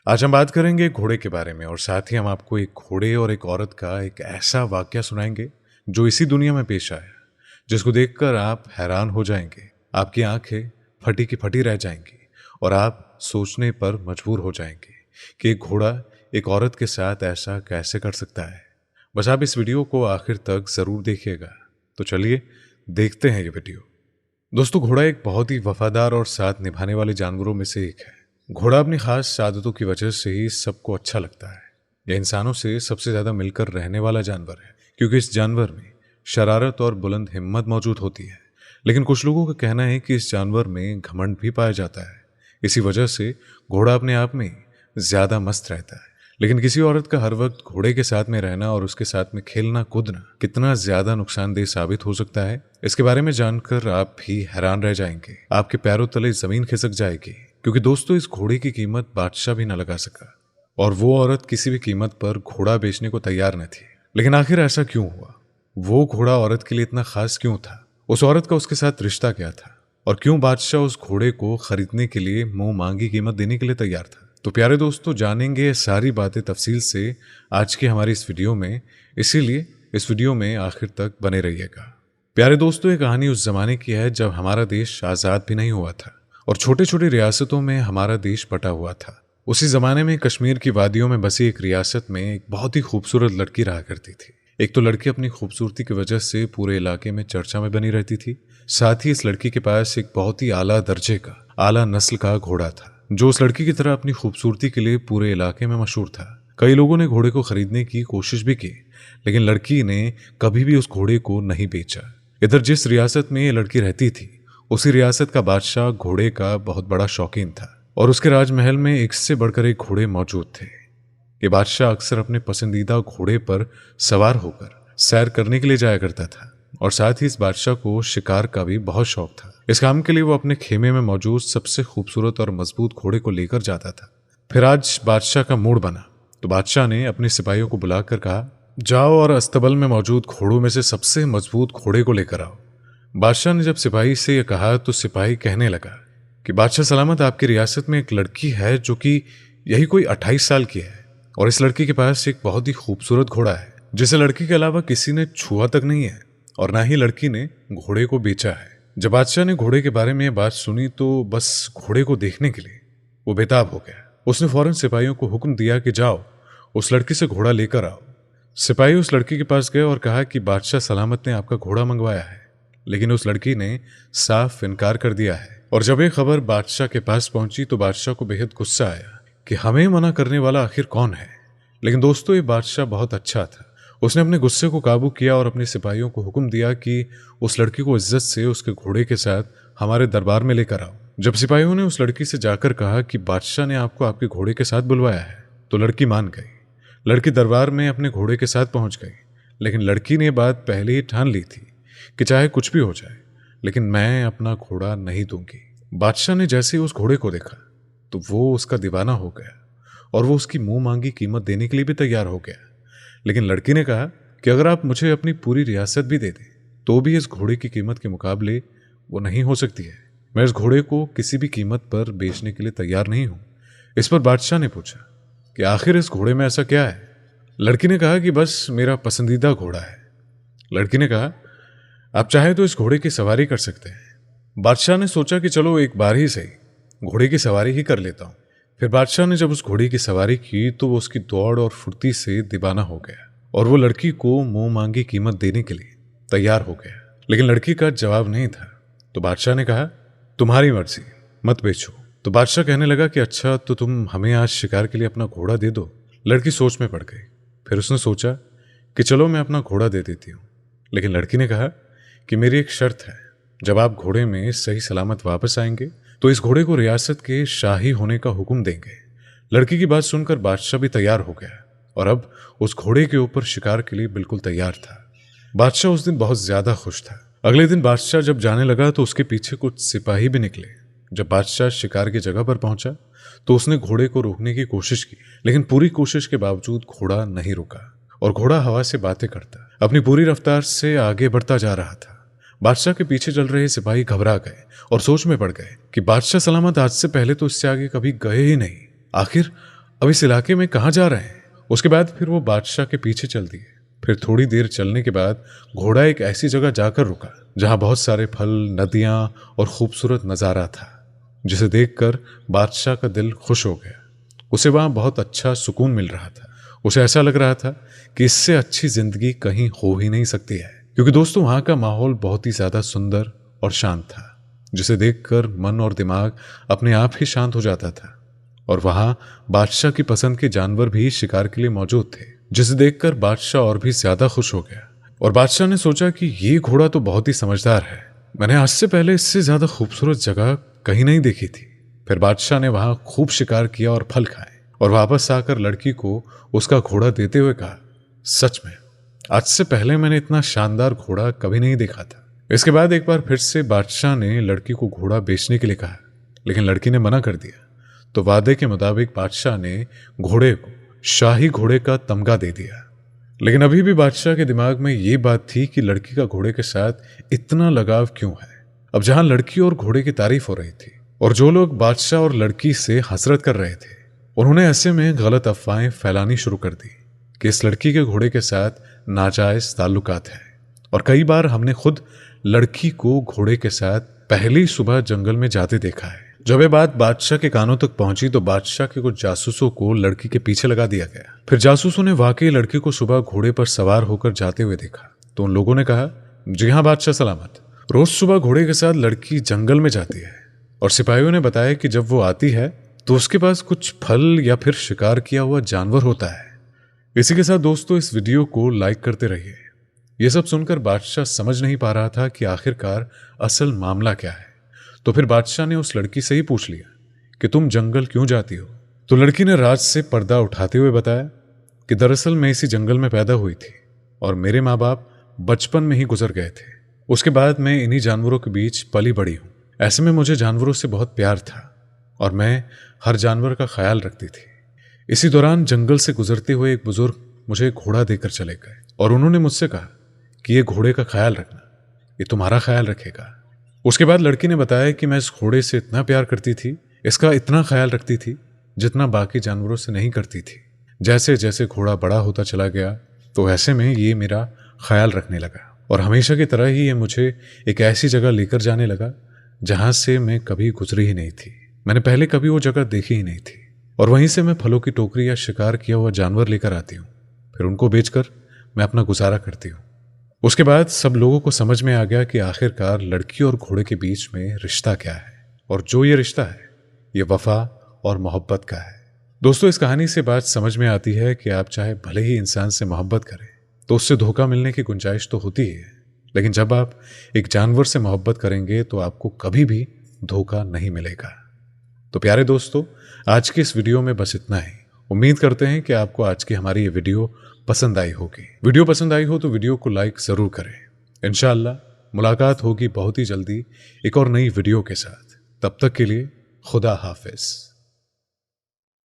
आज हम बात करेंगे घोड़े के बारे में और साथ ही हम आपको एक घोड़े और एक औरत का एक ऐसा वाकया सुनाएंगे जो इसी दुनिया में पेश आया, जिसको देखकर आप हैरान हो जाएंगे, आपकी आंखें फटी की फटी रह जाएंगी और आप सोचने पर मजबूर हो जाएंगे कि एक घोड़ा एक औरत के साथ ऐसा कैसे कर सकता है। बस आप इस वीडियो को आखिर तक ज़रूर देखिएगा। तो चलिए देखते हैं ये वीडियो। दोस्तों, घोड़ा एक बहुत ही वफादार और साथ निभाने वाले जानवरों में से एक है। घोड़ा अपनी खास आदतों की वजह से ही सबको अच्छा लगता है। यह इंसानों से सबसे ज्यादा मिलकर रहने वाला जानवर है, क्योंकि इस जानवर में शरारत और बुलंद हिम्मत मौजूद होती है। लेकिन कुछ लोगों का कहना है कि इस जानवर में घमंड भी पाया जाता है। इसी वजह से घोड़ा अपने आप में ज्यादा मस्त रहता है। लेकिन किसी औरत का हर वक्त घोड़े के साथ में रहना और उसके साथ में खेलना कूदना कितना ज्यादा नुकसानदेह साबित हो सकता है, इसके बारे में जानकर आप भी हैरान रह जाएंगे। आपके पैरों तले जमीन खिसक जाएगी, क्योंकि दोस्तों इस घोड़े की कीमत बादशाह भी न लगा सका और वो औरत किसी भी कीमत पर घोड़ा बेचने को तैयार न थी। लेकिन आखिर ऐसा क्यों हुआ? वो घोड़ा औरत के लिए इतना खास क्यों था? उस औरत का उसके साथ रिश्ता क्या था? और क्यों बादशाह उस घोड़े को खरीदने के लिए मुंह मांगी कीमत देने के लिए तैयार था? तो प्यारे दोस्तों, जानेंगे सारी बातें तफसील से आज की हमारी इस वीडियो में, इसीलिए इस वीडियो में आखिर तक बने रहिएगा। प्यारे दोस्तों, ये कहानी उस जमाने की है जब हमारा देश आज़ाद भी नहीं हुआ था और छोटे छोटे रियासतों में हमारा देश बटा हुआ था। उसी जमाने में कश्मीर की वादियों में बसी एक रियासत में एक बहुत ही खूबसूरत लड़की रहा करती थी। एक तो लड़की अपनी खूबसूरती की वजह से पूरे इलाके में चर्चा में बनी रहती थी। साथ ही इस लड़की के पास एक बहुत ही आला दर्जे का, आला नस्ल का घोड़ा था, जो उस लड़की की तरह अपनी खूबसूरती के लिए पूरे इलाके में मशहूर था। कई लोगों ने घोड़े को खरीदने की कोशिश भी की, लेकिन लड़की ने कभी भी उस घोड़े को नहीं बेचा। इधर जिस रियासत में ये लड़की रहती थी, उसी रियासत का बादशाह घोड़े का बहुत बड़ा शौकीन था और उसके राजमहल में एक से बढ़कर एक घोड़े मौजूद थे। ये बादशाह अक्सर अपने पसंदीदा घोड़े पर सवार होकर सैर करने के लिए जाया करता था और साथ ही इस बादशाह को शिकार का भी बहुत शौक था। इस काम के लिए वो अपने खेमे में मौजूद सबसे खूबसूरत और मजबूत घोड़े को लेकर जाता था। फिर आज बादशाह का मूड बना तो बादशाह ने अपने सिपाहियों को बुलाकर कहा, जाओ और अस्तबल में मौजूद घोड़ों में से सबसे मजबूत घोड़े को लेकर आओ। बादशाह ने जब सिपाही से यह कहा तो सिपाही कहने लगा कि बादशाह सलामत, आपकी रियासत में एक लड़की है जो कि यही कोई 28 साल की है और इस लड़की के पास एक बहुत ही खूबसूरत घोड़ा है, जिसे लड़की के अलावा किसी ने छुआ तक नहीं है और ना ही लड़की ने घोड़े को बेचा है। जब बादशाह ने घोड़े के बारे में यह बात सुनी तो बस घोड़े को देखने के लिए वो बेताब हो गया। उसने फौरन सिपाहियों को हुक्म दिया कि जाओ उस लड़की से घोड़ा लेकर आओ। सिपाही उस लड़की के पास गए और कहा कि बादशाह सलामत ने आपका घोड़ा मंगवाया है, लेकिन उस लड़की ने साफ इनकार कर दिया है। और जब ये खबर बादशाह के पास पहुंची तो बादशाह को बेहद गुस्सा आया कि हमें मना करने वाला आखिर कौन है। लेकिन दोस्तों, ये बादशाह बहुत अच्छा था। उसने अपने गुस्से को काबू किया और अपने सिपाहियों को हुक्म दिया कि उस लड़की को इज्जत से उसके घोड़े के साथ हमारे दरबार में लेकर आओ। जब सिपाहियों ने उस लड़की से जाकर कहा कि बादशाह ने आपको आपके घोड़े के साथ बुलवाया है, तो लड़की मान गई। लड़की दरबार में अपने घोड़े के साथ पहुंच गई, लेकिन लड़की ने बात पहले ही ठान ली थी कि चाहे कुछ भी हो जाए, लेकिन मैं अपना घोड़ा नहीं दूंगी। बादशाह ने जैसे ही उस घोड़े को देखा तो वो उसका दीवाना हो गया और वो उसकी मुंह मांगी कीमत देने के लिए भी तैयार हो गया। लेकिन लड़की ने कहा कि अगर आप मुझे अपनी पूरी रियासत भी दे दें तो भी इस घोड़े की कीमत के मुकाबले वो नहीं हो सकती है। मैं इस घोड़े को किसी भी कीमत पर बेचने के लिए तैयार नहीं हूं। इस पर बादशाह ने पूछा कि आखिर इस घोड़े में ऐसा क्या है? लड़की ने कहा कि बस मेरा पसंदीदा घोड़ा है। लड़की ने कहा, आप चाहे तो इस घोड़े की सवारी कर सकते हैं। बादशाह ने सोचा कि चलो एक बार ही सही घोड़े की सवारी ही कर लेता हूं। फिर बादशाह ने जब उस घोड़े की सवारी की तो वो उसकी दौड़ और फुर्ती से दीवाना हो गया और वो लड़की को मुंह मांगी कीमत देने के लिए तैयार हो गया। लेकिन लड़की का जवाब नहीं था तो बादशाह ने कहा, तुम्हारी मर्जी, मत बेचो। तो बादशाह कहने लगा कि अच्छा, तो तुम हमें आज शिकार के लिए अपना घोड़ा दे दो। लड़की सोच में पड़ गई। फिर उसने सोचा कि चलो मैं अपना घोड़ा दे देती हूँ। लेकिन लड़की ने कहा कि मेरी एक शर्त है, जब आप घोड़े में सही सलामत वापस आएंगे तो इस घोड़े को रियासत के शाही होने का हुक्म देंगे। लड़की की बात सुनकर बादशाह भी तैयार हो गया और अब उस घोड़े के ऊपर शिकार के लिए बिल्कुल तैयार था। बादशाह उस दिन बहुत ज्यादा खुश था। अगले दिन बादशाह जब जाने लगा तो उसके पीछे कुछ सिपाही भी निकले। जब बादशाह शिकार की जगह पर पहुंचा तो उसने घोड़े को रोकने की कोशिश की, लेकिन पूरी कोशिश के बावजूद घोड़ा नहीं रुका और घोड़ा हवा से बातें करता अपनी पूरी रफ्तार से आगे बढ़ता जा रहा था। बादशाह के पीछे चल रहे सिपाही घबरा गए और सोच में पड़ गए कि बादशाह सलामत आज से पहले तो इससे आगे कभी गए ही नहीं। आखिर अब इस इलाके में कहाँ जा रहे हैं? उसके बाद फिर वो बादशाह के पीछे चल दिए। फिर थोड़ी देर चलने के बाद घोड़ा एक ऐसी जगह जाकर रुका जहां बहुत सारे फल, नदियां और खूबसूरत नज़ारा था, जिसे देखकर बादशाह का दिल खुश हो गया। उसे वहां बहुत अच्छा सुकून मिल रहा था। उसे ऐसा लग रहा था कि इससे अच्छी जिंदगी कहीं हो ही नहीं सकती है, क्योंकि दोस्तों वहां का माहौल बहुत ही ज्यादा सुंदर और शांत था, जिसे देखकर मन और दिमाग अपने आप ही शांत हो जाता था। और वहां बादशाह की पसंद के जानवर भी शिकार के लिए मौजूद थे, जिसे देखकर बादशाह और भी ज्यादा खुश हो गया। और बादशाह ने सोचा कि ये घोड़ा तो बहुत ही समझदार है, मैंने आज से पहले इससे ज्यादा खूबसूरत जगह कहीं नहीं देखी थी। फिर बादशाह ने वहां खूब शिकार किया और फल खाए, और वापस आकर लड़की को उसका घोड़ा देते हुए कहा, सच में आज से पहले मैंने इतना शानदार घोड़ा कभी नहीं देखा था। इसके बाद एक बार फिर से बादशाह ने लड़की को घोड़ा बेचने के लिए कहा, लेकिन लड़की ने मना कर दिया। तो वादे के मुताबिक बादशाह ने घोड़े को शाही घोड़े का तमगा दे दिया। लेकिन अभी भी बादशाह के दिमाग में ये बात थी कि लड़की का घोड़े के साथ इतना लगाव क्यों है। अब जहां लड़की और घोड़े की तारीफ हो रही थी और जो लोग बादशाह और लड़की से हसरत कर रहे थे, उन्होंने ऐसे में गलत अफवाहें फैलानी शुरू कर दी कि इस लड़की के घोड़े के साथ नाजायज ताल्लुकात है। और कई बार हमने खुद लड़की को घोड़े के साथ पहली सुबह जंगल में जाते देखा है। जब ये बात बादशाह के कानों तक पहुंची तो बादशाह के कुछ जासूसों को लड़की के पीछे लगा दिया गया। फिर जासूसों ने वाकई लड़की को सुबह घोड़े पर सवार होकर जाते हुए देखा। तो उन लोगों ने कहा, जी हाँ बादशाह सलामत, रोज सुबह घोड़े के साथ लड़की जंगल में जाती है। और सिपाहियों ने बताया कि जब वो आती है तो उसके पास कुछ फल या फिर शिकार किया हुआ जानवर होता है। इसी के साथ दोस्तों इस वीडियो को लाइक करते रहिए। यह सब सुनकर बादशाह समझ नहीं पा रहा था कि आखिरकार असल मामला क्या है। तो फिर बादशाह ने उस लड़की से ही पूछ लिया कि तुम जंगल क्यों जाती हो। तो लड़की ने राज से पर्दा उठाते हुए बताया कि दरअसल मैं इसी जंगल में पैदा हुई थी और मेरे माँ बाप बचपन में ही गुजर गए थे। उसके बाद मैं इन्हीं जानवरों के बीच पली बड़ी हूँ। ऐसे में मुझे जानवरों से बहुत प्यार था और मैं हर जानवर का ख्याल रखती थी। इसी दौरान जंगल से गुजरते हुए एक बुजुर्ग मुझे एक घोड़ा देकर चले गए और उन्होंने मुझसे कहा कि ये घोड़े का ख्याल रखना, ये तुम्हारा ख्याल रखेगा। उसके बाद लड़की ने बताया कि मैं इस घोड़े से इतना प्यार करती थी, इसका इतना ख्याल रखती थी जितना बाकी जानवरों से नहीं करती थी। जैसे जैसे घोड़ा बड़ा होता चला गया तो ऐसे में ये मेरा ख्याल रखने लगा और हमेशा की तरह ही ये मुझे एक ऐसी जगह लेकर जाने लगा जहां से मैं कभी गुजरी ही नहीं थी। मैंने पहले कभी वो जगह देखी ही नहीं थी और वहीं से मैं फलों की टोकरी या शिकार किया हुआ जानवर लेकर आती हूँ। फिर उनको बेचकर मैं अपना गुजारा करती हूँ। उसके बाद सब लोगों को समझ में आ गया कि आखिरकार लड़की और घोड़े के बीच में रिश्ता क्या है, और जो ये रिश्ता है ये वफा और मोहब्बत का है। दोस्तों इस कहानी से बात समझ में आती है कि आप चाहे भले ही इंसान से मोहब्बत करें तो उससे धोखा मिलने की गुंजाइश तो होती ही है, लेकिन जब आप एक जानवर से मोहब्बत करेंगे तो आपको कभी भी धोखा नहीं मिलेगा। तो प्यारे दोस्तों आज के इस वीडियो में बस इतना ही। उम्मीद करते हैं कि आपको आज की हमारी ये वीडियो पसंद आई होगी। वीडियो पसंद आई हो तो वीडियो को लाइक जरूर करें। इंशाअल्लाह मुलाकात होगी बहुत ही जल्दी एक और नई वीडियो के साथ। तब तक के लिए खुदा हाफिज।